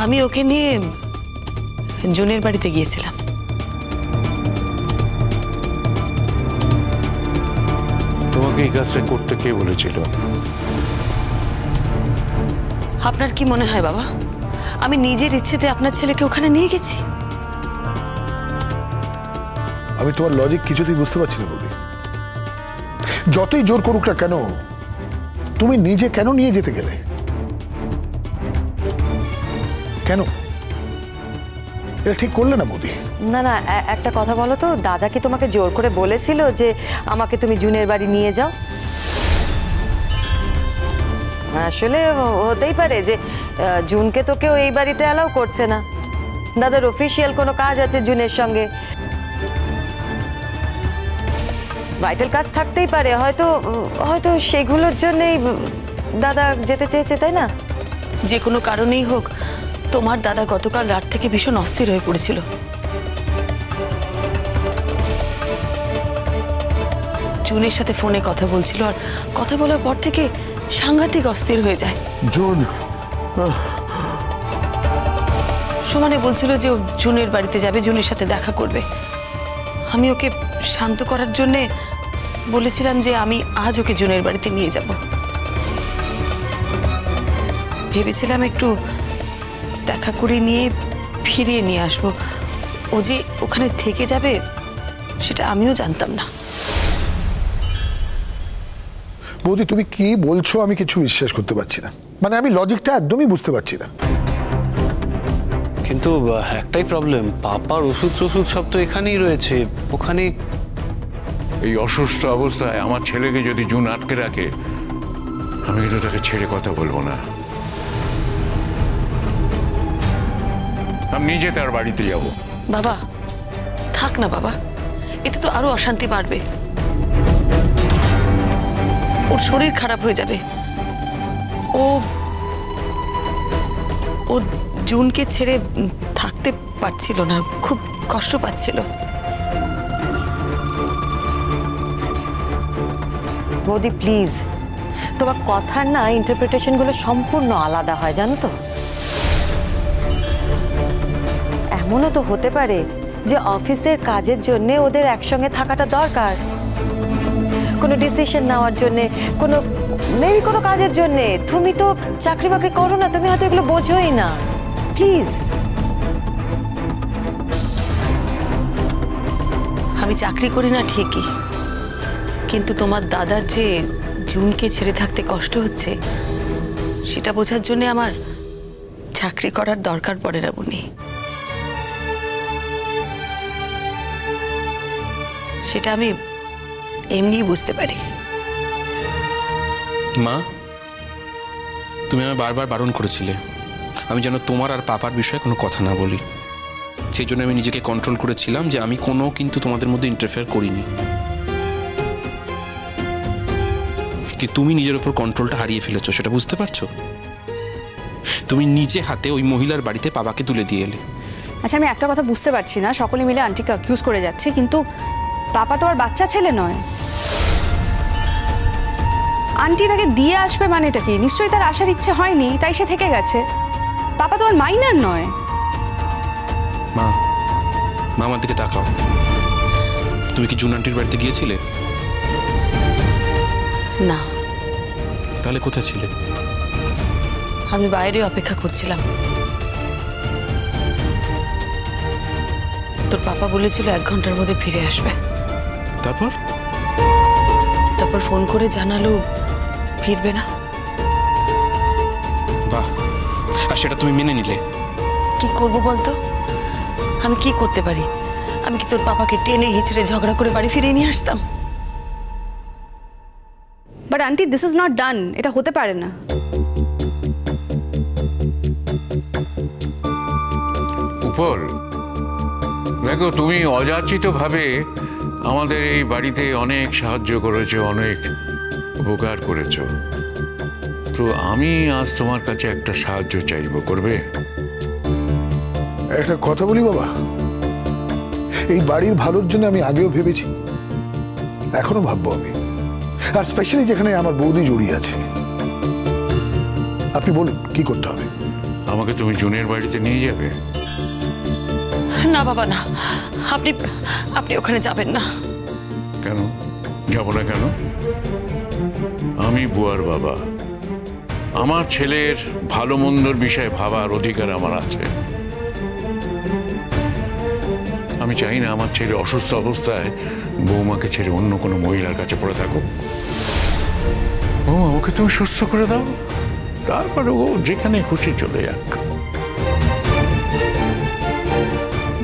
আমি ওকে নিয়ে জুনের বাড়িতে গিয়েছিলাম। তোমাকে এই কাজটা করতে কে বলেছিল? আপনার কি মনে হয় বাবা, আমি নিজের ইচ্ছেতে আপনার ছেলেকে ওখানে নিয়ে গেছি? আমি তোমার লজিক কিছুতেই বুঝতে পারছি না বৌদি। যতই জোর করুক না কেন, তুমি নিজে কেন নিয়ে যেতে গেলে? কেন? এটা ঠিক করলে না বৌদি? না না, একটা কথা বলো তো, দাদা কি তোমাকে জোর করে বলেছিল যে আমাকে তুমি জুনের বাড়ি নিয়ে যাও? আসলে হতেই পারে যে জুনকে তো কেউ এই বাড়িতে অ্যালাউ করছে না, দাদার অফিসিয়াল কোনো কাজ আছে জুনের সঙ্গে, ভাইটাল কাজ থাকতেই পারে, হয়তো হয়তো সেগুলোর জন্যই দাদা যেতে চেয়েছে, তাই না? যে কোনো কারণেই হোক, তোমার দাদা গতকাল রাত থেকে ভীষণ অস্থির হয়ে পড়েছিল। জুনের সাথে ফোনে কথা বলছিল, আর কথা বলার পর থেকে সাংঘাতিক অস্থির হয়ে যায়। জুন সমানে বলছিল যে ও জুনের বাড়িতে যাবে, জুনের সাথে দেখা করবে। আমি ওকে শান্ত করার জন্যে বলেছিলাম যে আমি আজ ওকে জুনের বাড়িতে নিয়ে যাব। ভেবেছিলাম একটু দেখা করে নিয়ে ফিরিয়ে নিয়ে আসবো। ও যে ওখানে থেকে যাবে সেটা আমিও জানতাম না। বৌদি তুমি কি বলছো আমি কিছু বিশ্বাস করতে পারছি না, মানে আমি লজিকটা একদমই বুঝতে পারছি না। কিন্তু একটাই প্রবলেম, পাপার ওষুধ সব তো এখানেই রয়েছে, ওখানে। এই অসুস্থ অবস্থায় আমার ছেলেকে যদি জুন আটকে রাখে, আমি কিন্তু তাকে ছেড়ে কথা বলবো না। আমি নিজে তার বাড়িতে যাব। বাবা থাক না বাবা, এতে তো আরো অশান্তি বাড়বে, ওর শরীর খারাপ হয়ে যাবে। ও জুনকে ছেড়ে থাকতে পারছিল না, খুব কষ্ট পাচ্ছিল। বৌদি প্লিজ, তোমার কথার না ইন্টারপ্রিটেশনগুলো সম্পূর্ণ আলাদা হয় জানো তো। এমনও তো হতে পারে যে অফিসের কাজের জন্য ওদের একসঙ্গে থাকাটা দরকার, কোনো ডিসিশন নেওয়ার জন্য, মেবি কোনো কাজের জন্য। তুমি তো চাকরি বাকরি করো না, তুমি হয়তো এগুলো বোঝোই না। প্লিজ। আমি চাকরি করি না ঠিকই, কিন্তু তোমার দাদার যে জুনকে ছেড়ে থাকতে কষ্ট হচ্ছে সেটা বোঝার জন্য আমার চাকরি করার দরকার পড়ে না বুনি। সেটা আমি এমনি বুঝতে পারি। মা, তুমি আমায় বারবার বারণ করেছিলে আমি যেন তোমার আর পাপার বিষয়ে কোনো কথা না বলি। সেই জন্য আমি নিজেকে কন্ট্রোল করেছিলাম যে আমি কিন্তু তোমাদের মধ্যে ইন্টারফেয়ার করিনি। কি তুমি নিজের উপর কন্ট্রোলটা হারিয়ে ফেলেছো, সেটা বুঝতে পারছো? তুমি নিজে হাতে ওই মহিলার বাড়িতে পাপাকে তুলে দিয়ে এলে। আচ্ছা, আমি একটা কথা বুঝতে পারছি না, সকলে মিলে আন্টিকে অ্যাকিউজ করে যাচ্ছে, কিন্তু পাপা তো আর বাচ্চা ছেলে নয়। আন্টি তাকে দিয়ে আসবে মানেটা কি? নিশ্চয়ই তার আসার ইচ্ছে হয়নি, তাই সে থেকে গেছে। পাপা তো আর মাইনার নয়। মা, আমার দিকে তাকাও। তুমি কি জুন আন্টির বাড়িতে গিয়েছিলে? না। তাহলে কোথায় ছিলে? আমি বাইরে অপেক্ষা করছিলাম। তোর পাপা বলেছিল 1 ঘন্টার মধ্যে ফিরে আসবে। তারপর ফোন করে জানালো ফিরবে না। বাহ, আর সেটা তুমি মেনে নিলে? কি করব বলতো? আমি কি করতে পারি? আমি কি তোর পাপাকে টেনে হিচড়ে ঝগড়া করে বাড়ি ফিরিয়ে নিয়ে আসতাম? But aunty, this is not done. এটা হতে পারে না। উপল, দেখো, তুমি অযাচিতভাবে আমাদের এই বাড়িতে অনেক সাহায্য করেছো, অনেক উপকার করেছো। তো আমি আজ তোমার কাছে একটা সাহায্য চাইবো, করবে? একটা কথা বলি বাবা, এই বাড়ির ভালোর জন্য আমি আগেও ভেবেছি, এখনো ভাববো আমি, আর স্পেশালি যেখানে আমার বৌদি জড়িয়ে আছে। আপনি বলুন কি করতে হবে? আমাকে বৌমাকে তুমি জুনের বাড়িতে নিয়ে যাবে? না বাবা না, আপনি আপনি ওখানে যাবেন না। কেন যাব না কেন? আমি বুয়ার বাবা, আমার ছেলের ভালো মন্দর বিষয়ে ভাবার অধিকার আমার আছে। আমি চাই না আমার ছেলে অসুস্থ অবস্থায় বৌমাকে ছেড়ে অন্য কোনো মহিলার কাছে পড়ে থাকুক। বৌমা, ওকে তুমি সুস্থ করে দাও, তারপরে ও যেখানে খুশি চলে যাক।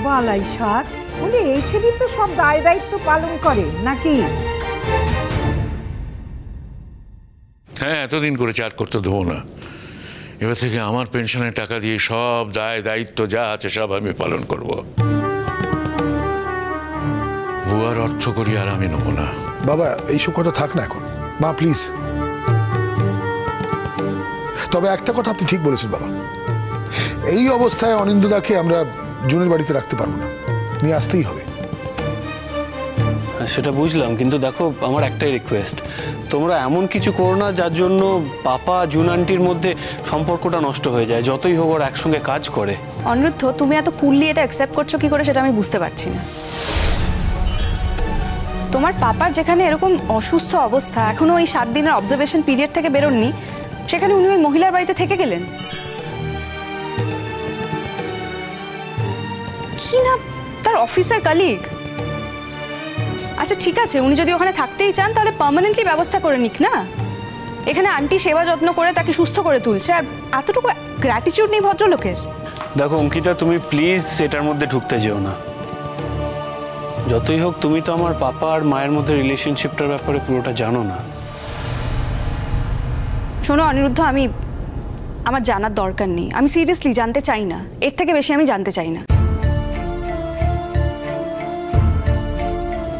বালাই সার বলে এই ছেলে তো সব দায় দায়িত্ব পালন করে নাকি? হ্যাঁ, এতদিন করে চার করতে দেবো না। এবার থেকে আমার পেনশনের টাকা দিয়ে সব দায় দায়িত্ব যা আছে সব আমি পালন করব। বুয়ার অর্থ করি আর আমি নেবো না। বাবা এইসব কথা থাক না এখন, মা প্লিজ। তবে একটা কথা আপনি ঠিক বলেছেন বাবা, এই অবস্থায় অনিন্দুদাকে আমরা জুনের বাড়িতে রাখতে পারবো না, নিয়ে আসতেই হবে। সেটা বুঝলাম, কিন্তু দেখো আমার একটাই রিকোয়েস্ট, তোমরা এমন কিছু করো না যার জন্য পাপা জুন আন্টির মধ্যে সম্পর্কটা নষ্ট হয়ে যায়। যতই হোক ওরা একসঙ্গে কাজ করে। অনিরুদ্ধ, তুমি এত কুললি এটা অ্যাকসেপ্ট করছো কি করে সেটা আমি বুঝতে পারছি না। তোমার পাপার যেখানে এরকম অসুস্থ অবস্থা, এখনো ওই 7 দিনের অবজারভেশন পিরিয়ড থেকে বেরোননি, সেখানে উনি ওই মহিলার বাড়িতে থেকে গেলেন। কি না তার অফিসের কালিগ। আচ্ছা ঠিক আছে, উনি যদি ওখানে থাকতেই চান তাহলে পার্মানেন্টলি ব্যবস্থা করে নিক না। এখানে আন্টি সেবা যত্ন করে তাকে সুস্থ করে তুলছে, আর এতটুকু গ্র্যাটিটিউড নেই ভদ্রলোকের। দেখো অঙ্কিতা, তুমি প্লিজ এটার মধ্যে ঢুকতে যেও না। যতই হোক তুমি তো আমার পাপা আর মায়ের মধ্যে রিলেশনশিপটার ব্যাপারে পুরোটা জানো না। শোনো অনিরুদ্ধ, আমার জানার দরকার নেই, আমি সিরিয়াসলি জানতে চাই না, এর থেকে বেশি আমি জানতে চাই না।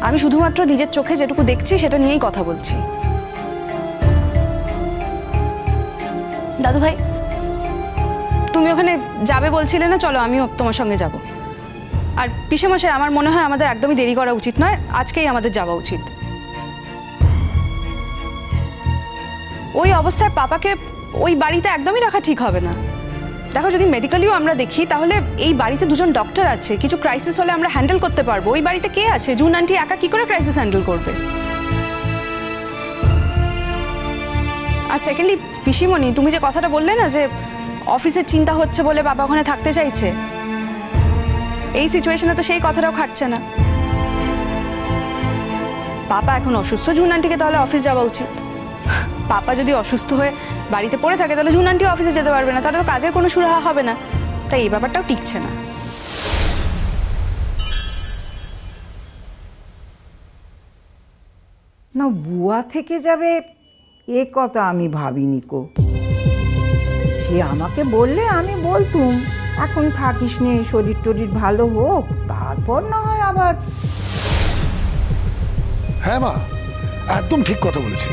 আমি শুধুমাত্র নিজের চোখে যেটুকু দেখছি সেটা নিয়েই কথা বলছি। দাদু ভাই, তুমি ওখানে যাবে বলছিলে না, চলো আমিও তোমার সঙ্গে যাব। আর পিসেমশাই, আমার মনে হয় আমাদের একদমই দেরি করা উচিত নয়, আজকেই আমাদের যাওয়া উচিত। ওই অবস্থায় পাপাকে ওই বাড়িতে একদমই রাখা ঠিক হবে না। দেখো, যদি মেডিকেলিও আমরা দেখি তাহলে এই বাড়িতে 2জন ডক্টর আছে, কিছু ক্রাইসিস হলে আমরা হ্যান্ডেল করতে পারবো। ওই বাড়িতে কে আছে? জুন আন্টি একা কি করে ক্রাইসিস হ্যান্ডেল করবে? আর সেকেন্ডলি পিসিমণি, তুমি যে কথাটা বললে না যে অফিসের চিন্তা হচ্ছে বলে বাবা ওখানে থাকতে চাইছে, এই সিচুয়েশনে তো সেই কথাটাও খাটছে না। পাপা এখন অসুস্থ, জুন আন্টিকে তাহলে অফিস যাওয়া উচিত। পাপা যদি অসুস্থ হয়ে বাড়িতে পড়ে থাকে তাহলে জুন আন্টিও অফিসে যেতে পারবে না, তাহলে তো কাজের কোনো সুরাহা হবে না। তাই এই ব্যাপারটাও টিকছে না। না, বুয়া থেকে যাবে এ কথা আমি ভাবিনি কো। সে আমাকে বললে আমি বলতুম এখন থাকিস নে, শরীর টরীর ভালো হোক, তারপর না হয় আবার। হ্যাঁ মা, একদম ঠিক কথা বলেছে।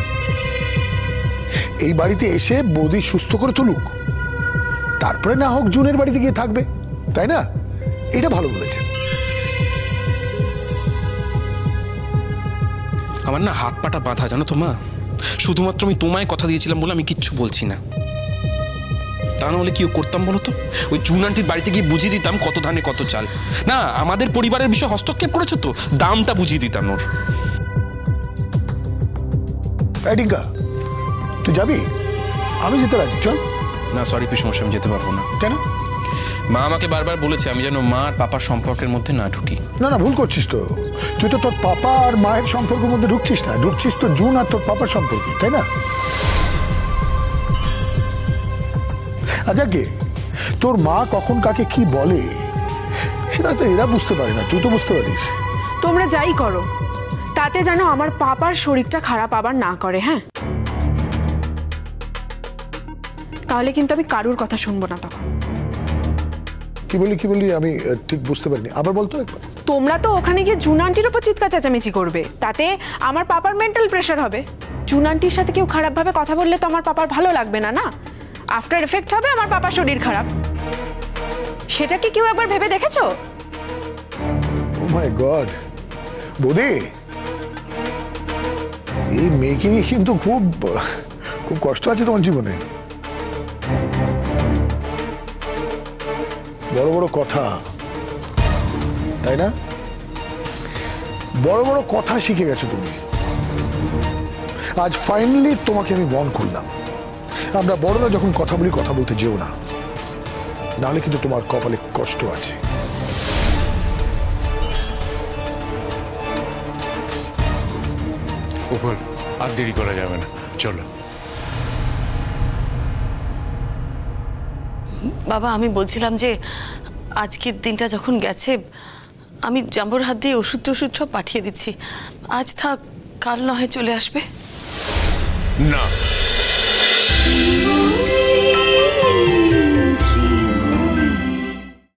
এই বাড়িতে এসে বৌদি সুস্থ করে তুলুক, তারপরে না হোক জুনের বাড়িতে গিয়ে থাকবে, তাই না? এটা ভালো বলেছে। আমার না হাত পাটা বাঁধা, জানো তো মা। শুধুমাত্র আমি তোমায় কথা দিয়েছিলাম বলে আমি কিচ্ছু বলছি না। তা নাহলে কি করতাম বলো তো? ওই জুন আন্টির বাড়িতে গিয়ে বুঝিয়ে দিতাম কত ধানে কত চাল। না, আমাদের পরিবারের বিষয়ে হস্তক্ষেপ করেছে তো, দামটা বুঝিয়ে দিতাম ওর। ডিঙ্কা, তুই যাবি? আমি যেতে রাজি, চল। না সরি পিসমশাই, আমি যেতে পারবো না। কেন? মা আমাকে বারবার বলেছে আমি যেন মা আর পাপার সম্পর্কের মধ্যে না ঢুকি। না না, ভুল করছিস তো। তুই তো তোর পাপা আর মায়ের সম্পর্কের মধ্যে ঢুকছিস না, ঢুকছিস তো জুন আর তোর পাপার সম্পর্কে, তাই না? আচ্ছা, কে তোর মা কখন কাকে কি বলে সেটা তো এরা বুঝতে পারে না, তুই তো বুঝতে পারিস। তোমরা যাই করো তাতে যেন আমার পাপার শরীরটা খারাপ আবার না করে, হ্যাঁ? তাহলে কিন্তু আমি কারুর কথা শুনবো না তখন। কি বলি আমি ঠিক বুঝতে পারিনি, আবার বলতো একবার। তোমরা তো ওখানে গিয়ে জুন আন্টির উপর চিৎকার চেঁচামেচি করবে, তাতে আমার পাপার মেন্টাল প্রেশার হবে। জুন আন্টির সাথে কেউ খারাপভাবে কথা বললে তো আমার পাপার ভালো লাগবে না, না? আফটার এফেক্ট হবে আমার পাপার শরীর খারাপ। সেটা কি কেউ একবার ভেবে দেখেছো? ও মাই গড, বৌদি, এই মেয়েকে নিয়ে কিন্তু খুব খুব কষ্ট আছে তোমার জীবনে। বড় বড় কথা, তাই না? বড় বড় কথা শিখে গেছো তুমি। আজ ফাইনালি তোমাকে আমি ওয়ার্ন করলাম, আমরা বড়রা যখন কথা বলি কথা বলতে যেও না, নাহলে কিন্তু তোমার কপালে কষ্ট আছে। উপল, আর দেরি করা যাবে না, চলো। বাবা, আমি বলছিলাম যে আজকের দিনটা যখন গেছে, আমি জাম্বোর হাত দিয়ে ওষুধ টষুধ সব পাঠিয়ে দিচ্ছি। আজ থাক, কাল নয় চলে আসবে। না।